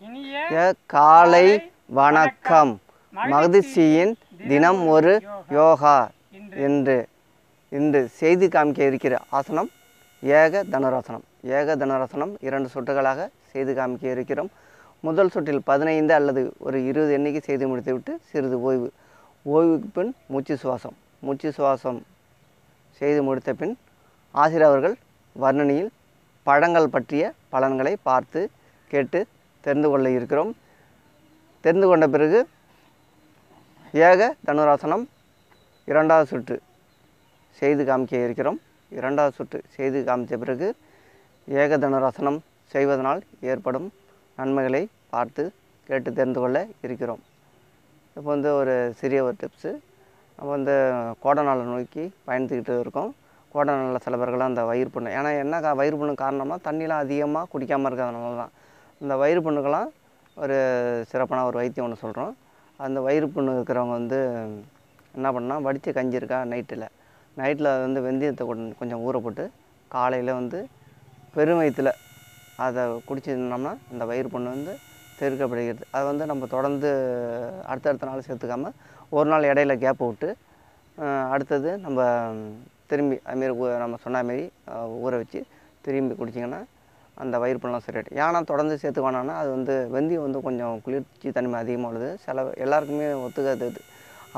இனிய காலை வணக்கம். மகிழ்ச்சியின் தினம் ஒரு யோகா என்று இன்று செய்து காமிக்க இருக்கிற ஆசனம் ஏக தனுராசனம். ஏக தனுராசனம் 2 சுற்றுகளாக செய்து காமிக்க இருக்கிறோம். முதல் சுற்றில் 15 அல்லது ஒரு 20 எண்ணிக்கை செய்து முடித்துவிட்டு சிறிது ஓய்வுக்கு பின் மூச்சு சுவாசம் செய்து முடித்த பின் ஆசிரியர் அவர்கள் வர்ணனையில் பழங்கள் பற்றிய பலன்களை பார்த்து கேட்டு தெரிந்து கொள்ள இருக்கிறோம். தெரிந்து கொண்ட பிறகு ஏக தனுராசனம் 2வது சுற்று செய்து காமிக்க இருக்கிறோம். 2வது சுற்று செய்து காமித்த பிறகு ஏக தனுராசனம் செய்வதனால் ஏற்படும் நன்மைகளை பார்த்து கேட்டு தெரிந்து கொள்ள இருக்கிறோம். இப்போ ஒரு சிறிய டிப்ஸு. நம்ம கோடநாள நோய்க்கு பயந்துக்கிட்டு இருக்கோம். கோடநாளில் சில பேர்கள்லாம் அந்த வயிறு புண்ணு, ஏன்னா என்ன வயிறு புண்ணு காரணம்னா தண்ணிலாம் அதிகமாக குடிக்காமல் இருக்கிறதுனால தான். இந்த வயிறு புண்ணுக்கெல்லாம் ஒரு சிறப்பான ஒரு வைத்தியம் ஒன்று சொல்கிறோம். அந்த வயிறு புண்ணு இருக்கிறவங்க என்ன பண்ணால், வடித்த கஞ்சி இருக்கா நைட்டில் வெந்தயத்தை கொஞ்சம் ஊற போட்டு காலையில் பெரும் வயிற்றில் அதை குடிச்சிருந்தோம்னா இந்த வயிறு புண்ணு தீர்க்கப்படுகிறது. அதை நம்ம தொடர்ந்து அடுத்தடுத்த நாள் சேர்த்துக்காமல் ஒரு நாள் இடையில கேப் விட்டு அடுத்தது நம்ம திரும்பி அதுமாரி நம்ம சொன்ன மாரி ஊற வச்சு திரும்பி குடிச்சிங்கன்னா அந்த வயிறு புண்ணெலாம் சரியாயிடும். ஏன்னா தொடர்ந்து சேர்த்துக்கோனா அது வெந்தயம் கொஞ்சம் குளிர்ச்சி தன்மை அதிகமாக உள்ளது. எல்லாருக்குமே ஒத்துக்காது.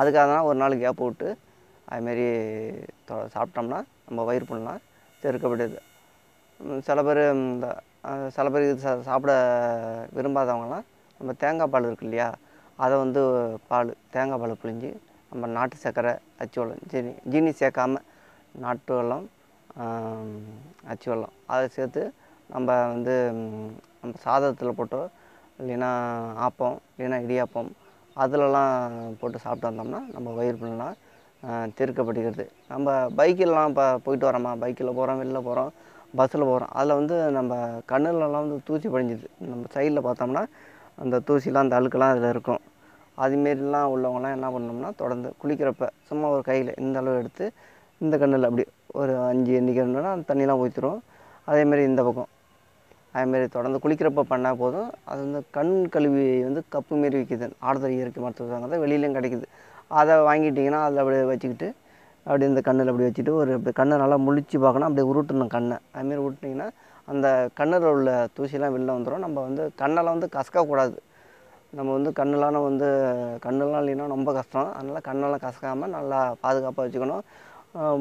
அதுக்காக தான் ஒரு நாள் கேப் விட்டு அதுமாரி சாப்பிட்டோம்னா நம்ம வயிறு புண்ணெலாம் தீர்க்கப்படுது. சில பேர் இது சாப்பிட விரும்பாதவங்கலாம் நம்ம தேங்காய் பால் இருக்கு இல்லையா, அதை தேங்காய் பால் பிழிஞ்சு நம்ம நாட்டு சர்க்கரை, அச்சு வெல்லம், ஜீனி சேர்க்காமல் நாட்டு வெல்லம், அச்சு வெல்லம் அதை சேர்த்து நம்ம நம்ம சாதத்தில் போட்டோ இல்லைன்னா ஆப்பம் இல்லைன்னா இடியாப்பம் அதிலலாம் போட்டு சாப்பிட்டு வந்தோம்னா நம்ம வயிறு புண்ணெலாம் தீர்க்கப்படுகிறது. நம்ம பைக்கிலலாம் இப்போ போயிட்டு வரோமா, பைக்கில் போகிறோம், வெளில போகிறோம், பஸ்ஸில் போகிறோம், அதில் நம்ம கண்ணுலலாம் தூசி படிஞ்சுது. நம்ம சைடில் பார்த்தோம்னா அந்த தூசிலாம் அந்த அழுக்கெல்லாம் அதில் இருக்கும். அதுமாரிலாம் உள்ளவங்களாம் என்ன பண்ணோம்னா தொடர்ந்து குளிக்கிறப்ப சும்மா ஒரு கையில் இந்த அளவு எடுத்து இந்த கண்ணில் அப்படி ஒரு 5 எண்ணிக்கைன்னா அந்த தண்ணிலாம் ஊற்றிடும். அதேமாரி இந்த பக்கம் அதுமாரி தொடர்ந்து குளிக்கிறப்ப பண்ணால் போதும். அது கண் கழுவி கப்பு மாரி விற்கிது, ஆடுதுறை இயற்கை மருத்துவ வெளியிலையும் கிடைக்குது. அதை வாங்கிட்டிங்கன்னா அதில் அப்படியே வச்சுக்கிட்டு அப்படி இந்த கண்ணில் அப்படி வச்சுட்டு இப்படி கண்ணை நல்லா முழிச்சு பார்க்கணும். அப்படியே உருட்டணும் கண்ணை. அதுமாரி உருட்டினீங்கன்னா அந்த கண்ணில் உள்ள தூசிலாம் வெளில வந்துடும். நம்ம கண்ணெல்லாம் கசக்கக்கூடாது. நம்ம கண்ணெலாம் கண்ணெல்லாம் இல்லைன்னா ரொம்ப கஷ்டம். அதனால் கண்ணெல்லாம் கசக்காமல் நல்லா பாதுகாப்பாக வச்சுக்கணும்.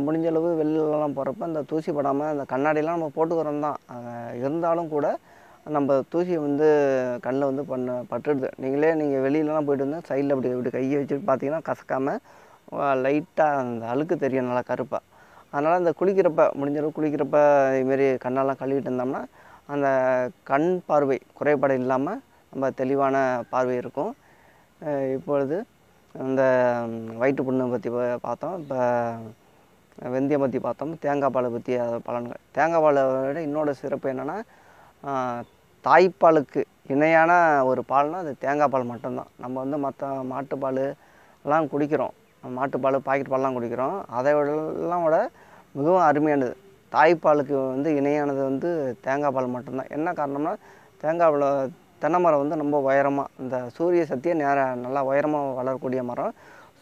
முடிஞ்ச அளவு வெளிலலாம் போகிறப்ப அந்த தூசி படாமல் அந்த கண்ணாடிலாம் நம்ம போட்டுக்கிறோம் தான், இருந்தாலும் கூட நம்ம தூசி கண்ணில் பட்டுடுது. நீங்கள் வெளியிலலாம் போய்ட்டு சைடில் இப்படி கையை வச்சுட்டு பார்த்தீங்கன்னா கசக்காமல் லைட்டாக அந்த அழுக்கு தெரியும் நல்லா கருப்பாக. அதனால் அந்த முடிஞ்ச அளவு குளிக்கிறப்ப இதுமாரி கண்ணெல்லாம் கழுவிட்டு இருந்தோம்னா அந்த கண் பார்வை குறைபாடு இல்லாமல் நம்ம தெளிவான பார்வை இருக்கும். இப்பொழுது இந்த வயிற்று புண்ணு பற்றி பார்த்தோம். இப்போ வெந்தயம் பற்றி பார்த்தோம். தேங்காய் பாலை பற்றி பலன்கள். தேங்காய் பாலை விட இன்னொரு சிறப்பு என்னென்னா, தாய்ப்பாலுக்கு இணையான ஒரு பால்னால் அது தேங்காய் பால் மட்டும்தான். நம்ம மற்ற மாட்டுப்பால் எல்லாம் குடிக்கிறோம், மாட்டுப்பால் பாக்கெட் பால்லாம் குடிக்கிறோம். அதை விட மிகவும் அருமையானது தாய்ப்பாலுக்கு இணையானது தேங்காய் பால் மட்டும்தான். என்ன காரணம்னா தேங்காய் பால் தென்னை மரம் ரொம்ப உயரமாக இந்த சூரிய சக்தியை நல்லா உயரமாக வளரக்கூடிய மரம்.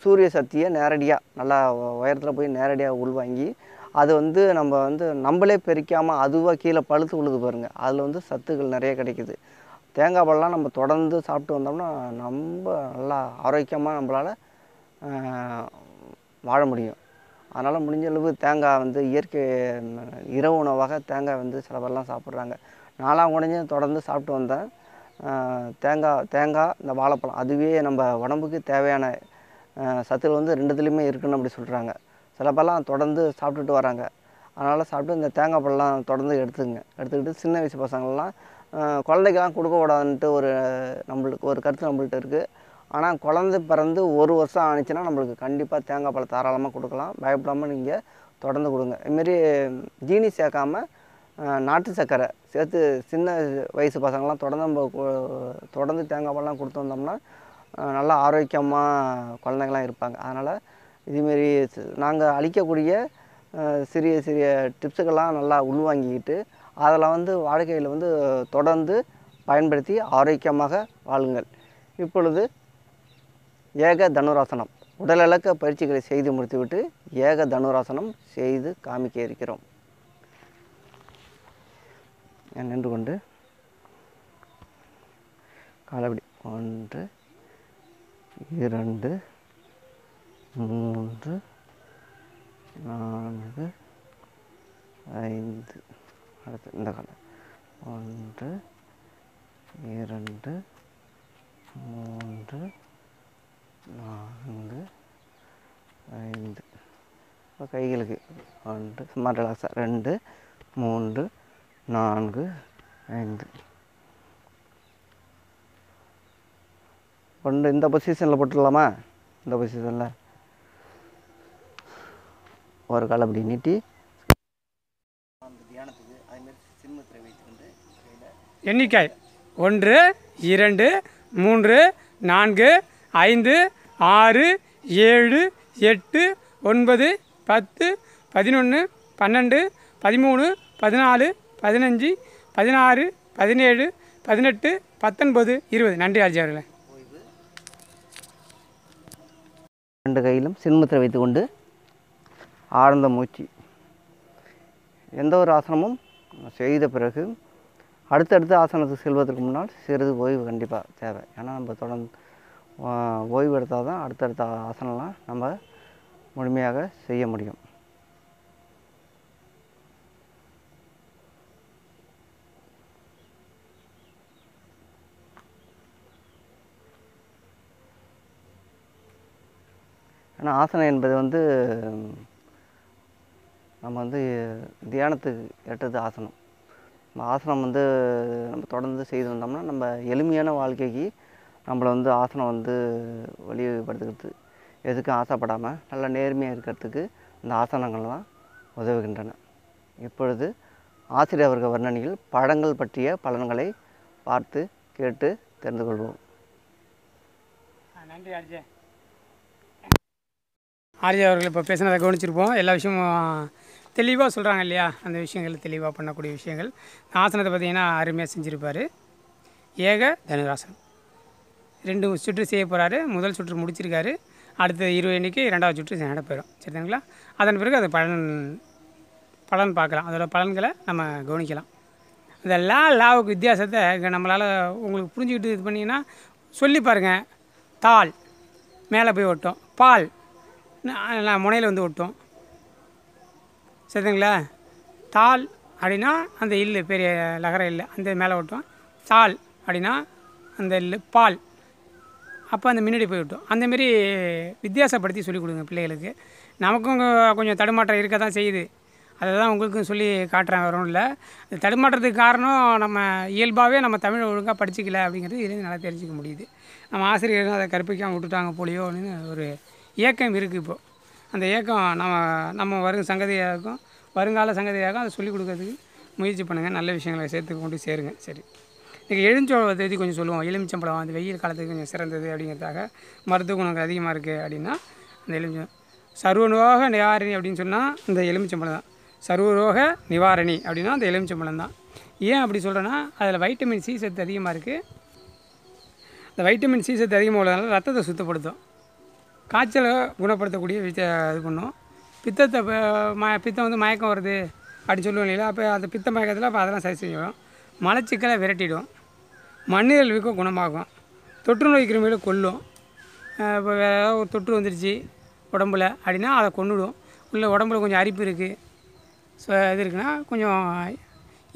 சூரிய சக்தியை நேரடியாக நல்லா உயரத்தில் போய் நேரடியாக உள்வாங்கி அது நம்ம நம்மளே பெருக்காமல் அதுவாக கீழே பழுத்து விழுது பாருங்கள். அதில் சத்துக்கள் நிறைய கிடைக்குது. தேங்காய் பால்லாம் நம்ம தொடர்ந்து சாப்பிட்டு வந்தோம்னா ரொம்ப நல்லா ஆரோக்கியமாக நம்மளால் வாழ முடியும். அதனால் முடிஞ்ச அளவு தேங்காய் இயற்கை இரவு உணவாக தேங்காய் சில பேர்லாம் சாப்பிட்றாங்க. நான்லாம் முடிஞ்சு தொடர்ந்து சாப்பிட்டு வந்தேன். தேங்காய் இந்த வாழைப்பழம் அதுவே நம்ம உடம்புக்கு தேவையான சத்துக்கள் 2துலேயுமே இருக்குதுன்னு அப்படி சொல்கிறாங்க. சில பேர்லாம் தொடர்ந்து சாப்பிட்டுட்டு வராங்க. அதனால் சாப்பிட்டு இந்த தேங்காய் பழம்லாம் தொடர்ந்து எடுத்துக்கிட்டு சின்ன வயசு பசங்கள்லாம் குழந்தைக்கெல்லாம் கொடுக்கக்கூடாதுன்ட்டு நம்மளுக்கு ஒரு கருத்து நம்மள்ட்ட இருக்குது. ஆனால் குழந்தை பிறந்து 1 வருஷம் ஆணுச்சுன்னா நம்மளுக்கு கண்டிப்பாக தேங்காய் பழம் தாராளமாக கொடுக்கலாம். பயப்படாமல் நீங்கள் தொடர்ந்து கொடுங்க. இதுமாரி ஜீனி சேர்க்காமல் நாட்டு சர்க்கரை சேர்த்து சின்ன வயசு பசங்கள்லாம் தொடர்ந்து தேங்காய் பால்லாம் கொடுத்து வந்தோம்னா நல்லா ஆரோக்கியமாக குழந்தைங்களாம் இருப்பாங்க. அதனால் இதுமாரி நாங்கள் அளிக்கக்கூடிய சிறிய சிறிய டிப்ஸுக்கெல்லாம் நல்லா உள்வாங்கிக்கிட்டு அதில் வாழ்க்கையில் தொடர்ந்து பயன்படுத்தி ஆரோக்கியமாக வாழுங்கள். இப்பொழுது ஏக தனுராசனம் உடலிழக்க பயிற்சிகளை செய்து முடித்துவிட்டு ஏக தனுராசனம் செய்து காமிக்க இருக்கிறோம். நின்று கொண்டு காலப்படி 1 2 3 4 5 அடுத்து இந்த காலம் 1 2 3 4 5. இப்போ கைகளுக்கு 1 சும்மா ரிலாக்ஸாக 2 3 4 5 கொண்டு இந்த பொசிஷனில் போட்டுடலாமா? இந்த பொசிஷனில் ஒரு கால் அப்படி நீட்டி தியானத்துக்கு அதுமாரி சின்மத்தை வைத்துக்கொண்டு எண்ணிக்கை 1 2 3 4 5 6 7 8 9 10 11 12 13 14 15 16 17 18 19 20. நன்றி ஆர்ஜி அவர்களே. 2 கையிலும் சின்முத்திரை வைத்துக்கொண்டு ஆழ்ந்த மூச்சு. எந்த ஒரு ஆசனமும் செய்த பிறகு அடுத்தடுத்த ஆசனத்துக்கு செல்வதற்கு முன்னால் சிறிது ஓய்வு கண்டிப்பாக தேவை. ஏன்னா நம்ம தொடர்ந்து ஓய்வு எடுத்தால் தான் அடுத்தடுத்த ஆசனம்லாம் நம்ம முழுமையாக செய்ய முடியும். ஏன்னா ஆசனம் என்பது நம்ம தியானத்துக்கு ஏற்றது ஆசனம். ஆசனம் நம்ம தொடர்ந்து செய்து வந்தோம்னா நம்ம எளிமையான வாழ்க்கைக்கு நம்மளை ஆசனம் வழிபடுத்துக்கிறது எதுக்கும் ஆசைப்படாமல் நல்ல நேர்மையாக இருக்கிறதுக்கு இந்த ஆசனங்கள்லாம் உதவுகின்றன. இப்பொழுது ஆசிரியர் அவர்கள் வர்ணனையில் பழங்கள் பற்றிய பலன்களை பார்த்து கேட்டு தெரிந்து கொள்வோம். நன்றி ஆர்ஜே. ஆர்ஜே அவர்கள் இப்போ பேசினதை கவனிச்சிருப்போம். எல்லா விஷயமும் தெளிவாக சொல்கிறாங்க இல்லையா? அந்த விஷயங்கள் தெளிவாக பண்ணக்கூடிய விஷயங்கள். ஆசனத்தை பார்த்திங்கன்னா அருமையாக செஞ்சுருப்பார். ஏக தனுராசனம் 2 சுற்று செய்ய போகிறாரு. முதல் சுற்று முடிச்சிருக்காரு. அடுத்த 20 எண்ணிக்கை 2வது சுற்று நடப்பெறும். சரிங்களா? அதன் பிறகு அது பலன் பார்க்கலாம். அதோட பலன்களை நம்ம கவனிக்கலாம். இந்த லாவுக்கு வித்தியாசத்தை நம்மளால் உங்களுக்கு புரிஞ்சுக்கிட்டு இது பண்ணிங்கன்னா சொல்லி பாருங்கள். தாள் மேலே போய் ஒட்டும், பால் முனையில் ஒட்டும். சரிங்களா? தாள் அப்படின்னா அந்த இல்லு பெரிய லகர இல்லை அந்த மேலே ஒட்டும். தாள் அப்படின்னா அந்த இல்லு பால் அப்போ அந்த முன்னாடி போய் விட்டோம். அந்தமாரி வித்தியாசப்படுத்தி சொல்லிக் கொடுங்க பிள்ளைகளுக்கு. நமக்கும் கொஞ்சம் தடுமாற்றம் இருக்க தான் செய்யுது. அதை தான் உங்களுக்கும் சொல்லி காட்டுறேன். வரும் இல்லை அது தடுமாற்றத்துக்கு காரணம் நம்ம இயல்பாகவே நம்ம தமிழ் ஒழுங்காக படிச்சிக்கல அப்படிங்கிறது இதுலேருந்து நல்லா தெரிஞ்சிக்க முடியுது. நம்ம ஆசிரியர்கள் அதை கற்பிக்காமல் விட்டுட்டாங்க போலியோன்னு ஒரு ஏக்கம் இருக்குது. இப்போது அந்த ஏக்கம் நம்ம வருங்கால சங்கதியாகும் அதை சொல்லிக் கொடுக்கறதுக்கு முயற்சி பண்ணுங்கள். நல்ல விஷயங்களை சேர்த்து கொண்டு சேருங்க. சரி, இன்றைக்கி எலுமிச்சம்பழத்தை பற்றி கொஞ்சம் சொல்லுவோம். எலுமிச்சம்பழம் அந்த வெயில் காலத்துக்கு கொஞ்சம் சிறந்தது அப்படிங்கிறதுக்காக மருத்துவ குணங்கள் அதிகமாக இருக்குது அப்படின்னா அந்த எலுமிச்சம் சர்வரோக நிவாரணி அப்படின்னு சொன்னால் இந்த எலுமிச்சம்பழம் தான். சர்வரோக நிவாரணி அப்படின்னா அந்த எலுமிச்சம்பழம் தான். ஏன் அப்படி சொல்கிறேன்னா அதில் வைட்டமின் சி சத்து அதிகமாக இருக்குது. அந்த வைட்டமின் சி சத்து அதிகமாக உள்ளதுனால ரத்தத்தை சுத்தப்படுத்தும், காய்ச்சலை குணப்படுத்தக்கூடிய இது பண்ணும். பித்தம் மயக்கம் வருது அப்படின்னு சொல்லுவோம் இல்லையா? அப்போ அந்த பித்த மயக்கத்தில் அப்போ அதெல்லாம் சரி செய்யும். மலச்சிக்கலை விரட்டிடும், மண்ணீரல் வீக்கம் குணமாகும், தொற்று நோய் கிருமிகளை கொல்லும். இப்போ வேறு ஏதாவது ஒரு தொற்று வந்துடுச்சு உடம்புல அப்படின்னா அதை கொன்னுடும். இல்லை உடம்புல கொஞ்சம் அரிப்பு இருக்குது, இது இருக்குன்னா கொஞ்சம்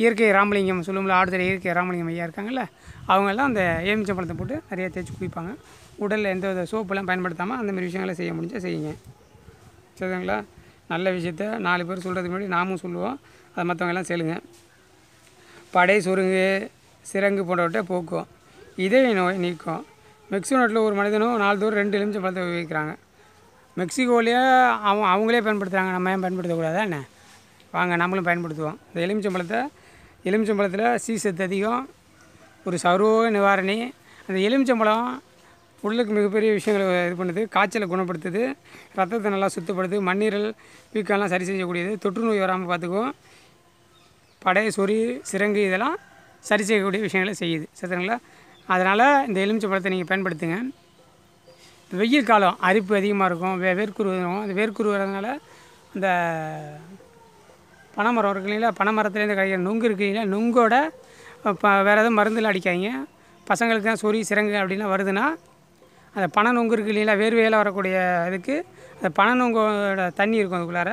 இயற்கை ராமலிங்கம் சொல்லுவோம்ல, ஆடுதுறை இயற்கை ராமலிங்கம் ஐயா இருக்காங்கல்ல, அவங்கெல்லாம் அந்த எலுமிச்சம்பழத்தை போட்டு நிறைய தேய்ச்சி குளிப்பாங்க. உடலில் எந்த வித சோப்பெல்லாம் பயன்படுத்தாமல் அந்தமாதிரி விஷயங்களை செய்ய முடிஞ்சால் செய்யுங்க. சரிங்களா? நல்ல விஷயத்த 4 பேர் சொல்கிறதுக்கு முன்னாடி நாமும் சொல்லுவோம், அதை மற்றவங்க எல்லாம் சொல்லுங்க. படை சுருங்கு சிரங்கு போன்றவற்றை போக்கும், இதய நோய் நீக்கும். மெக்சிகோ நாட்டில் ஒரு மனிதனும் நாள்தோறும் 2 எலுமிச்சம்பழத்தை உபயோகிக்கிறாங்க. மெக்சிகோலேயே அவங்களே பயன்படுத்துகிறாங்க, நம்ம ஏன் பயன்படுத்தக்கூடாதா என்ன? வாங்க நம்மளும் பயன்படுத்துவோம். இந்த எலுமிச்சம்பழத்தில் சி சத்து அதிகம், ஒரு சர்வரோக நிவாரணி. அந்த எலுமிச்சம்பழம் உடலுக்கு மிகப்பெரிய விஷயங்களை இது பண்ணுது, காய்ச்சலை குணப்படுத்துது, ரத்தத்தை நல்லா சுத்தப்படுத்துது, மண்ணீரல் வீக்கம்லாம் சரி செய்யக்கூடியது, தொற்று நோய் வராமல் பார்த்துக்குவோம். படை சொறி சிரங்கு இதெல்லாம் சரி செய்யக்கூடிய விஷயங்களை செய்யுது. சரிங்களா? அதனால் இந்த எலுமிச்சம்பழத்தை நீங்கள் பயன்படுத்துங்க. வெயில் காலம் அரிப்பு அதிகமாக இருக்கும், வேர்க்குரு வரும். அந்த வேர்க்குரு வரதுனால இந்த பனைமரம் இருக்கு இல்லைங்களா, பனைமரத்துலேருந்து கிடைக்கிற நுங்கு இருக்கு இல்லைங்களா, நுங்கோட வேறு எதுவும் மருந்துலாம் அடிக்காதீங்க. பசங்களுக்கு தான் சொறி சிரங்கு அப்படின்லாம் வருதுன்னா அந்த பனை நுங்கு இருக்குது இல்லைங்களா, வேர்வையெல்லாம் வரக்கூடிய இதுக்கு அந்த பனை நுங்கோட தண்ணி இருக்கும் அதுக்குள்ளார,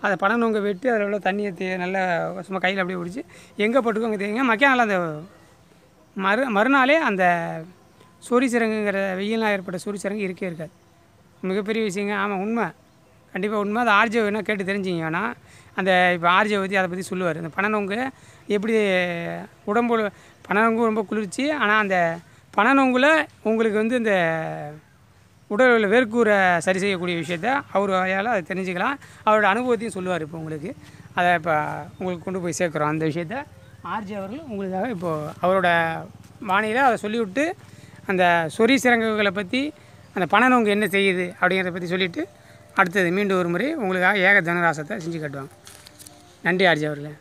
அதை பனை நுங்கை வெட்டி அதில் உள்ள தண்ணியை நல்லா சும்மா கையில் அப்படியே பிடிச்சி எங்கே போட்டுக்கோ அங்கே தேங்க மக்கியானால் அந்த மறுநாளே அந்த சொறி சிரங்குங்கிற வெயிலாம் ஏற்பட்ட சொறி சிரங்கு இருக்கவே இருக்காது. மிகப்பெரிய விஷயங்க. ஆமாம், உண்மை, கண்டிப்பாக உண்மை. அது ஆர்ஜே வேணால் கேட்டு தெரிஞ்சிங்க. ஆனால் அந்த இப்போ ஆர்ஜே பற்றி அதை பற்றி சொல்லுவார். இந்த பனைநொங்கு எப்படி உடம்பு பனைநொங்கு ரொம்ப குளிர்ச்சி, ஆனால் அந்த பனைநொங்குல உங்களுக்கு வந்து இந்த உடலில் வேர்க்கூரை சரி செய்யக்கூடிய விஷயத்த அவர் வாயால் அதை தெரிஞ்சுக்கலாம். அவரோட அனுபவத்தையும் சொல்லுவார். இப்போ உங்களுக்கு அதை இப்போ உங்களுக்கு கொண்டு போய் சேர்க்குறோம் அந்த விஷயத்த. ஆர்ஜே அவர்கள் உங்களுக்காக இப்போது அவரோட வானிலை அதை சொல்லிவிட்டு அந்த சொறி சிரங்குகளை பற்றி அந்த பனைநொங்கு என்ன செய்யுது அப்படிங்கிறத பற்றி சொல்லிவிட்டு அடுத்தது மீண்டும் ஒரு முறை உங்களுக்காக ஏக தனுராசத்தை செஞ்சு காட்டுவாங்க. நன்றி ஆர்ஜி அவர்களே.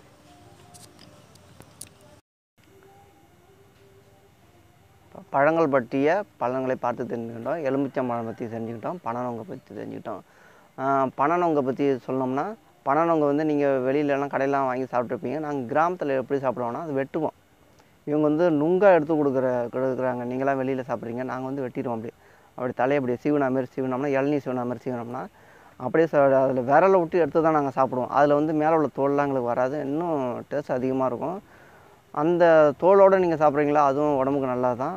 பழங்கள் பற்றிய பழங்களை பார்த்து தெரிஞ்சுக்கிட்டோம், எலுமிச்சம்பழம் பற்றி தெரிஞ்சுக்கிட்டோம், பனைநொங்கை பற்றி தெரிஞ்சுக்கிட்டோம். பனைநொங்கை பற்றி சொன்னோம்னா, பனைநொங்கை வந்து நீங்கள் வெளியிலலாம் கடையிலாம் வாங்கி சாப்பிட்ருப்பீங்க. நாங்கள் கிராமத்தில் எப்படி சாப்பிடுவோம்னா அது வெட்டுவோம். இவங்க வந்து நுங்காக எடுத்து கொடுக்குறாங்க. நீங்களாம் வெளியில் சாப்பிட்றீங்க, நாங்கள் வந்து வெட்டிடுவோம். அப்படி தலையை அப்படியே சீவனா மாரி சீவினோம்னா, இளநீ சீவனா மாதிரி சீவினோம்னா அப்படியே அதில் விரலை விட்டு எடுத்து தான் நாங்கள் சாப்பிடுவோம். அதில் வந்து மேலே உள்ள தோல்லாம் எங்களுக்கு வராது, இன்னும் டேஸ்ட் அதிகமாக இருக்கும். அந்த தோலோடு நீங்கள் சாப்பிட்றீங்களா, அதுவும் உடம்புக்கு நல்லா தான்.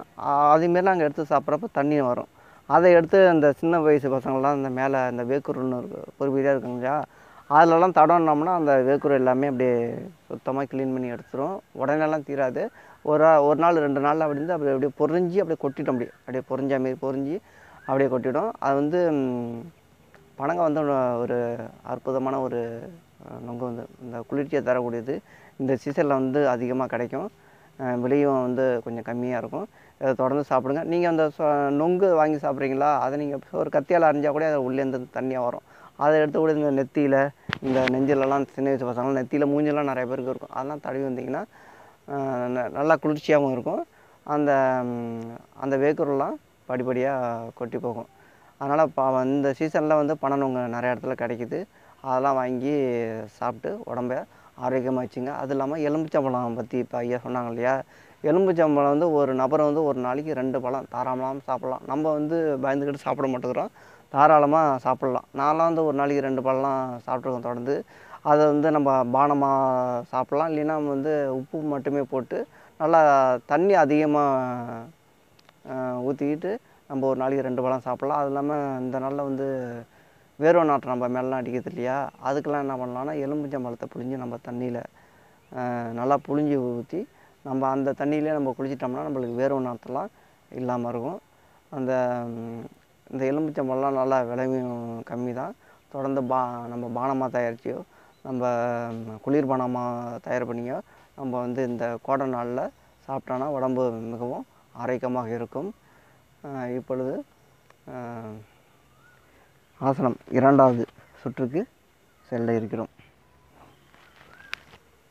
அதேமாரி நாங்கள் எடுத்து சாப்பிட்றப்ப தண்ணி வரும். அதை எடுத்து அந்த சின்ன வயசு பசங்கள்லாம் இந்த மேலே இந்த வேக்குருன்னு பொறுப்பீதியாக இருக்குங்க இல்லையா, அதிலலாம் தடவினோம்னா அந்த வேக்குரு எல்லாமே அப்படியே சுத்தமாக க்ளீன் பண்ணி எடுத்துரும். உடனேலாம் தீராது. ஒரு நாள் 2 நாள் அப்படி இருந்து அப்படியே பொறிஞ்சி அப்படியே கொட்டிட்டோம். அப்படியே பொறிஞ்சா மாரி பொறிஞ்சி அப்படியே கொட்டிடும். அது வந்து பனங்காய் வந்து ஒரு அற்புதமான ஒரு நொங்கு வந்து இந்த குளிர்ச்சியை தரக்கூடியது. இந்த சீசனில் வந்து அதிகமாக கிடைக்கும். விலையும் வந்து கொஞ்சம் கம்மியாக இருக்கும். இதை தொடர்ந்து சாப்பிடுங்க. நீங்கள் அந்த நொங்கு வாங்கி சாப்பிட்றீங்களா, அதை நீங்கள் ஒரு கத்தியால் அரிஞ்சால் கூட அது உள்ளேருந்து தண்ணியாக வரும். அதை எடுத்து கூட இந்த நெத்தியில், இந்த நெஞ்சிலலாம் சின்ன வயசு பசங்களாம் நெத்தியில் மூஞ்செல்லாம் நிறைய பேருக்கு இருக்கும். அதெல்லாம் தடவி வந்தீங்கன்னா நல்லா குளிர்ச்சியாகவும் இருக்கும். அந்த அந்த வேக்குரெல்லாம் படிப்படியாக கொட்டி போகும். அதனால் இந்த சீசனில் வந்து பனைநொங்கு நிறைய இடத்துல கிடைக்கிது. அதெல்லாம் வாங்கி சாப்பிட்டு உடம்பை ஆரோக்கியமாக வச்சுங்க. அது இல்லாமல் எலுமிச்சம்பழம் பற்றி இப்போ ஐயா சொன்னாங்க இல்லையா, எலுமிச்சம்பழம் வந்து ஒரு நபரை வந்து ஒரு நாளைக்கு 2 பழம் தாராளமாக சாப்பிட்லாம். நம்ம வந்து பயந்துக்கிட்டு சாப்பிட மாட்டேங்கிறோம், தாராளமாக சாப்பிட்லாம். நான்லாம் வந்து ஒரு நாளைக்கு 2 பழம்லாம் சாப்பிட்ருக்கோம் தொடர்ந்து. அதை வந்து நம்ம பானமாக சாப்பிட்லாம், இல்லைன்னா வந்து உப்பு மட்டுமே போட்டு நல்லா தண்ணி அதிகமாக ஊற்றிக்கிட்டு நம்ம ஒரு நாளைக்கு 2 பழம் சாப்பிட்லாம். அது இல்லாமல் இந்த நாளில் வந்து வேர்வை நாற்றம் நம்ம மேலாம் அடிக்கிறது இல்லையா, அதுக்கெல்லாம் என்ன பண்ணலான்னா எலுமிச்சம்பழத்தை புழிஞ்சு நம்ம தண்ணியில் நல்லா புழிஞ்சி ஊற்றி நம்ம அந்த தண்ணியிலே நம்ம குளிச்சிட்டோம்னா நம்மளுக்கு வேர்வை நாற்றம்லாம் இல்லாமல் இருக்கும். இந்த எலுமிச்சம்பழம்லாம் நல்லா விலையும் கம்மி தான். தொடர்ந்து நம்ம பானமாக தயாரிச்சியோ, நம்ம குளிர்பானமாக தயார் பண்ணியோ நம்ம வந்து இந்த கோடை நாளில் சாப்பிட்டோன்னா உடம்பு மிகவும் ஆரோக்கியமாக இருக்கும். இப்பொழுது ஆசனம் 2வது சுற்றுக்கு செல்ல இருக்கிறோம்.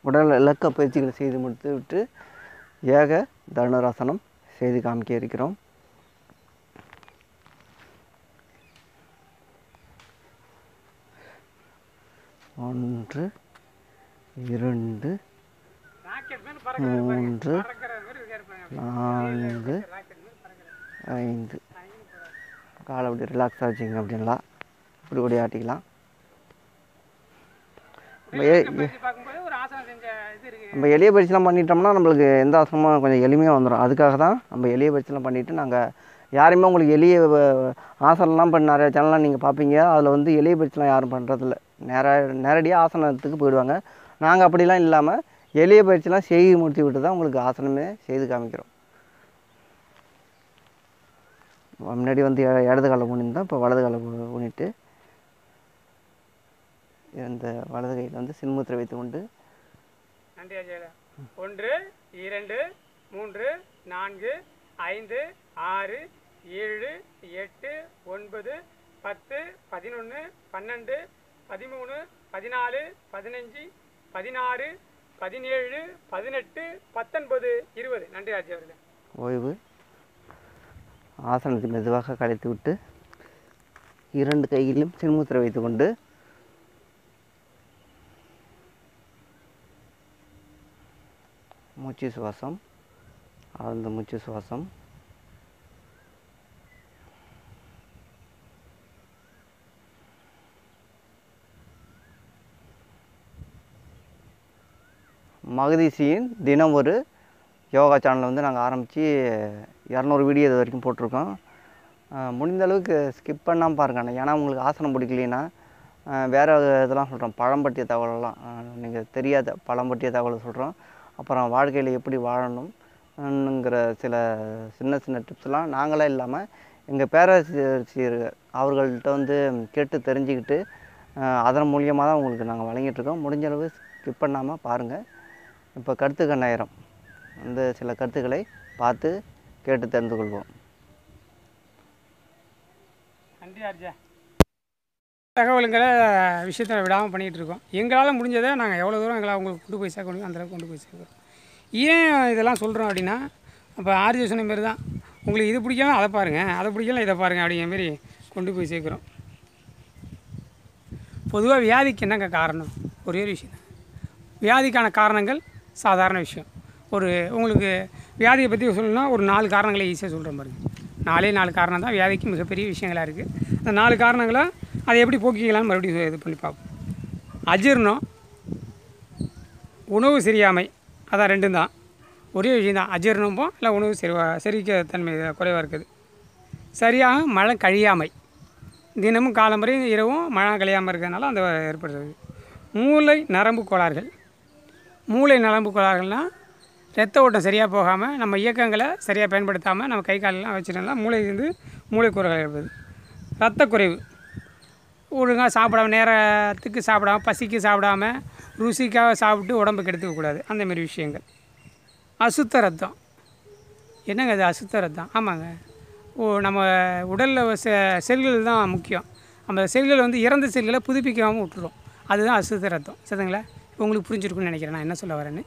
உடல் இலக்க பயிற்சிகளை செய்து முடித்து விட்டு ஏக தனுராசனம் செய்து காமிக்க இருக்கிறோம். ஒன்று, 2, 3, 4, 5. காலை அப்படி ரிலாக்ஸாக வச்சுங்க. அப்படின்லாம் இப்படி ஓடி ஆட்டிக்கலாம். நம்ம எளிய பயிற்சிலாம் பண்ணிட்டோம்னா நம்மளுக்கு எந்த ஆசனமும் கொஞ்சம் எளிமையாக வந்துடும். அதுக்காக தான் நம்ம எளிய பயிற்சிலாம் பண்ணிவிட்டு நாங்கள் யாருமே உங்களுக்கு எளிய ஆசனம்லாம் பண்ண நிறைய சேனல்லாம் நீங்கள் பார்ப்பீங்க. அதில் வந்து எளிய பயிற்சிலாம் யாரும் பண்ணுறதில்ல, நேரடியாக ஆசனத்துக்கு போயிடுவாங்க. நாங்கள் அப்படிலாம் இல்லாமல் எளிய பயிற்சிலாம் செய்து முடித்து விட்டு தான் உங்களுக்கு ஆசனமே செய்து காமிக்கிறோம். முன்னாடி வந்து இடது காலை ஊனியிருந்தோம், இப்போ வலது காலை ஊனிட்டு இந்த வலது கையில் வந்து சின்முத்திரை வைத்து கொண்டு நன்றி அஜய். 1, 2, 3, 4, 5, 6, 7, 8, 9, 10, 11, 12, 13, 14, 15, 16, 17, 18, 19, 20. நன்றி ஆட்சி அவர்களே. ஓய்வு. ஆசனத்தை மெதுவாக கலைத்து விட்டு 2 கைகளிலும் சின்முத்திரை வைத்துக்கொண்டு மூச்சு சுவாசம், ஆழ்ந்த மூச்சு சுவாசம். மகதீஷியின் தினம் ஒரு யோகா சேனலை வந்து நாங்கள் ஆரம்பித்து 200 வீடியோ இது வரைக்கும் போட்டிருக்கோம். முடிந்த அளவுக்கு ஸ்கிப் பண்ணாமல் பாருங்கள். ஏன்னா உங்களுக்கு ஆசனம் பிடிக்கலைன்னா வேறு இதெல்லாம் சொல்கிறோம், பழம் பற்றிய தகவலெல்லாம் நீங்கள் தெரியாத பழம் பற்றிய தகவலை சொல்கிறோம். அப்புறம் வாழ்க்கையில் எப்படி வாழணும்ங்கிற சில சின்ன சின்ன டிப்ஸ்லாம் நாங்களே இல்லாமல் எங்கள் பேராசிரியர் அவர்கள்ட்ட வந்து கேட்டு தெரிஞ்சுக்கிட்டு அதன் மூலியமாக தான் உங்களுக்கு நாங்கள் வழங்கிட்டுருக்கோம். முடிஞ்ச அளவு ஸ்கிப் பண்ணாமல் பாருங்கள். இப்போ கருத்துக்கள் நேரம் வந்து சில கருத்துக்களை பார்த்து கேட்டு தெரிந்து கொள்வோம். நன்றி ஆர்ஜா. தகவலுங்கிற விஷயத்தை விடாமல் பண்ணிகிட்ருக்கோம். எங்களால் முடிஞ்சதை நாங்கள் எவ்வளோ தூரம் எங்களால் உங்களுக்கு கொண்டு போய் சேர்க்க முடியும் அந்தளவுக்கு கொண்டு போய் சேர்க்குறோம். ஏன் இதெல்லாம் சொல்கிறோம் அப்படின்னா, அப்போ ஆர்ஜி சொன்ன மாரி தான், உங்களுக்கு இது பிடிக்கலாம் அதை பாருங்கள், அதை பிடிக்கலாம் இதை பாருங்கள் அப்படிங்கிற மாரி கொண்டு போய் சேர்க்குறோம். பொதுவாக வியாதிக்கு என்னங்க காரணம்? ஒரே ஒரு விஷயம். வியாதிக்கான காரணங்கள் சாதாரண விஷயம். உங்களுக்கு வியாதியை பற்றி சொல்லணும்னா ஒரு 4 காரணங்களை ஈஸியாக சொல்கிற பாருங்க. 4 காரணம் தான் வியாதிக்கு மிகப்பெரிய விஷயங்களாக இருக்குது. அந்த 4 காரணங்களை அதை எப்படி போக்கிக்கலாம்னு மறுபடியும் இது பண்ணி பார்ப்போம். அஜீர்ணம், உணவு சரியாமை, அதான் 2 தான். ஒரே விஷயம் தான். அஜீர்ணமும் இல்லை உணவு செரிக்க தன்மை குறைவாக இருக்குது. சரியாக மழை கழியாமை, தினமும் காலம்பறை இரவும் மழை கழியாமல் இருக்கிறதுனால அந்த ஏற்படுறது. மூளை நரம்பு கோளாறுகள். மூளை நரம்பு கோளாறுகள்னால் ரத்த ஓட்டம் சரியாக போகாமல் நம்ம இயக்கங்களை சரியாக பயன்படுத்தாமல் நம்ம கை காலெல்லாம் வச்சுட்டோம்னா மூளைக்குறைகள் ஏற்படுது. ரத்த குறைவு, ஒழுங்காக சாப்பிடாம நேரத்துக்கு சாப்பிடாமல் பசிக்கு சாப்பிடாமல் ருசிக்காக சாப்பிட்டு உடம்பு கெடுத்துக்கக்கூடாது, அந்தமாரி விஷயங்கள். அசுத்த ரத்தம். என்னங்க அது அசுத்த ரத்தம்? ஆமாங்க, நம்ம உடலில் செல்கள் தான் முக்கியம். நம்ம செல்கள் வந்து இறந்த செல்களை புதுப்பிக்காமல் விட்டுரும், அதுதான் அசுத்த ரத்தம். சரிங்களா? இப்போ உங்களுக்கு புரிஞ்சிருக்குன்னு நினைக்கிறேன் நான் என்ன சொல்ல வரேன்னு.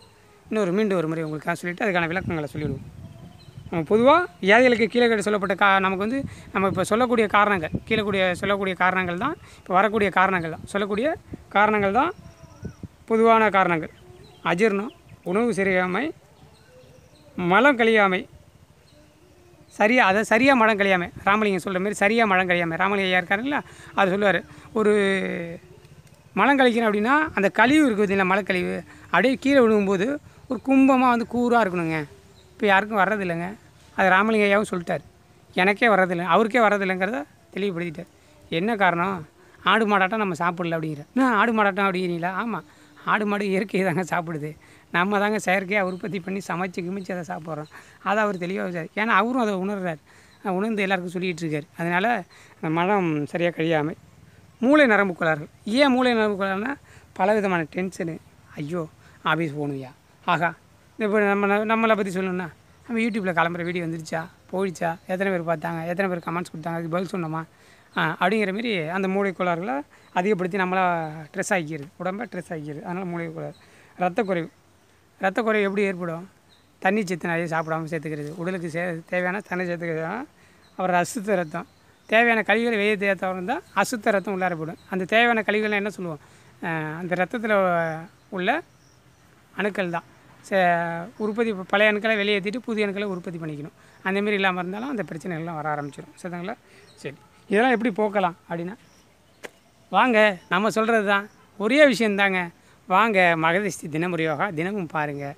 மீண்டும் ஒரு முறை உங்களுக்காக சொல்லிவிட்டு அதுக்கான விளக்கங்களை சொல்லிவிடுவோம். பொதுவாக வியாதிகளுக்கு கீழே சொல்லப்பட்ட நமக்கு வந்து நம்ம இப்போ சொல்லக்கூடிய காரணங்கள் சொல்லக்கூடிய காரணங்கள் தான் இப்போ வரக்கூடிய காரணங்கள் தான் சொல்லக்கூடிய காரணங்கள் தான் பொதுவான காரணங்கள். அஜீர்ணம், உணவு சரியாமை, மலம் கழியாமை, சரியாக மலம் கழியாமை. ராமலிங்கம் சொல்கிற மாதிரி சரியாக மலம் கழியாமை. ராமலிங்கம் ஐயா இருக்காருங்களா, அது சொல்லுவார். ஒரு மலம் கழிக்கணும் அப்படின்னா அந்த கழிவு இருக்குது இல்லை, மலக்கழிவு அப்படியே கீழே விழுகும்போது ஒரு கும்பமாக வந்து கூறாக இருக்கணுங்க. இப்போ யாருக்கும் வர்றதில்லைங்க. அது ராமலிங்க ஐயாவும் சொல்லிட்டார். எனக்கே வர்றதில்லை, அவருக்கே வர்றதில்லைங்கிறத தெளிவுபடுத்திட்டார். என்ன காரணம்? ஆடு மாடாட்டம் நம்ம சாப்பிடல அப்படிங்கிற. ஆடு மாடாட்டம் அப்படிங்கிறீங்களா? ஆமாம், ஆடு மாடு இயற்கையை தாங்க சாப்பிடுது, நம்ம தாங்க செயற்கையாக உற்பத்தி பண்ணி சமைச்சு அதை சாப்பிட்றோம். அதை அவர் தெளிவாக வச்சார். ஏன்னா அவரும் அதை உணர்றார், உணர்ந்து எல்லாருக்கும் சொல்லிகிட்டு இருக்கார். அதனால் மலம் சரியாக கழியாமை. மூளை நரம்பு கோளாறுகள். ஏன் மூளை நரம்பு கோளாறுனா பல விதமான டென்ஷனு. ஐயோ ஆஃபீஸ் போகணுயா, ஆகா இப்போ நம்மளை பற்றி சொல்லணுன்னா நம்ம யூடியூப்பில் கிளம்புற வீடியோ வந்துருச்சா, போயிடுச்சா, எத்தனை பேர் பார்த்தாங்க, எத்தனை பேர் கமெண்ட்ஸ் கொடுத்தாங்க, அதுக்கு பதில் சொன்னோமா அப்படிங்கிற மாரி அந்த மூளை கோளாறுகளை அதிகப்படுத்தி நம்மளை ஸ்ட்ரெஸ் ஆகிக்கிறது, உடம்பை ஸ்ட்ரெஸ் ஆகிக்கிறது. அதனால் மூளை கோளாறு. ரத்தக்குறைவு எப்படி ஏற்படும்? தண்ணி சத்து நிறைய சாப்பிடாமல் சேர்த்துக்கிறது, உடலுக்கு தேவையான தண்ணி சேர்த்துக்கிறது. அப்புறம் அசுத்த ரத்தம். தேவையான கழிவுகளை வெளியே தேர்த்தவரம் தான் அசுத்த ரத்தம் உள்ளார போடும். அந்த தேவையான கழிவுகள் என்ன சொல்லுவோம்? அந்த ரத்தத்தில் உள்ள அணுக்கள் தான் உற்பத்தி, பழைய அணுக்களை வெளியேற்றிட்டு புதிய அணுக்களை உற்பத்தி பண்ணிக்கணும். அந்தமாரி இல்லாமல் இருந்தாலும் அந்த பிரச்சனைகள்லாம் வர ஆரம்பிச்சிடும். சரிங்களா? சரி, இதெல்லாம் எப்படி போக்கலாம் அப்படின்னா, வாங்க நம்ம சொல்கிறது தான் ஒரே விஷயந்தாங்க. வாங்க மகதீஷ் தினமுறை யோகா தினமும் பாருங்கள்,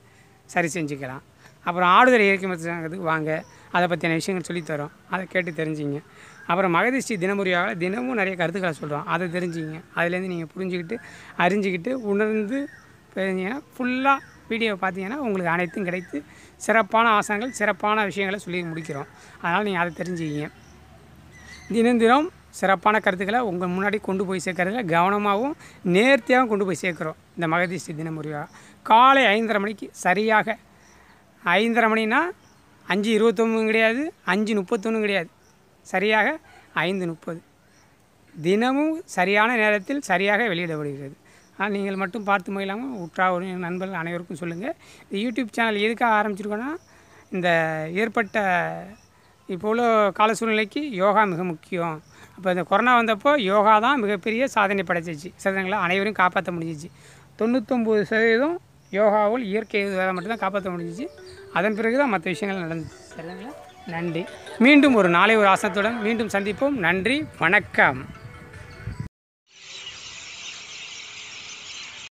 சரி செஞ்சுக்கலாம். அப்புறம் ஆடுதுறை இயற்கை மருத்துவத்துக்கு வாங்க, அதை பற்றியான விஷயங்கள் சொல்லித்தரோம், அதை கேட்டு தெரிஞ்சிங்க. அப்புறம் மகதீஷ் தினமுறை யோகா தினமும் நிறைய கருத்துக்களை சொல்கிறோம், அதை தெரிஞ்சிங்க. அதுலேருந்து நீங்கள் புரிஞ்சுக்கிட்டு அறிஞ்சிக்கிட்டு உணர்ந்து தெரிஞ்சிங்கன்னா ஃபுல்லாக வீடியோவை பார்த்தீங்கன்னா உங்களுக்கு அனைத்தும் கிடைத்து சிறப்பான ஆசனங்கள் சிறப்பான விஷயங்களை சொல்லி முடிக்கிறோம். அதனால் நீங்கள் அதை தெரிஞ்சுக்கிங்க. தினம் சிறப்பான கருத்துக்களை உங்கள் முன்னாடி கொண்டு போய் சேர்க்கறதுல கவனமாகவும் நேர்த்தியாகவும் கொண்டு போய் சேர்க்குறோம். இந்த மகதீஷ் தினமுறையாக காலை 5:30 மணிக்கு சரியாக 5:30 மணினா 5:29 கிடையாது, 5:31 கிடையாது, சரியாக 5:30 தினமும் சரியான நேரத்தில் சரியாக வெளியிடப்படுகிறது. நீங்கள் மட்டும் பார்த்து மகிழாமல் உற்றார் நண்பர்கள் அனைவருக்கும் சொல்லுங்கள். இந்த யூடியூப் சேனல் எதுக்காக ஆரம்பிச்சிருக்கோன்னா, இந்த ஏற்பட்ட இப்போ உள்ள கால சூழ்நிலைக்கு யோகா மிக முக்கியம். அப்போ இந்த கொரோனா வந்தப்போ யோகா தான் மிகப்பெரிய சாதனை படைச்சிச்சு. சரிங்களா? அனைவரையும் காப்பாற்ற முடிஞ்சிச்சு. 99% யோகாவில் இயற்கை வேலை மட்டும்தான் காப்பாற்ற முடிஞ்சிச்சு. அதன் பிறகு தான் மற்ற விஷயங்கள் நடந்துச்சு. சரிங்களா? நன்றி. மீண்டும் ஒரு நாளை ஒரு ஆசனத்துடன் மீண்டும் சந்திப்போம். நன்றி, வணக்கம்.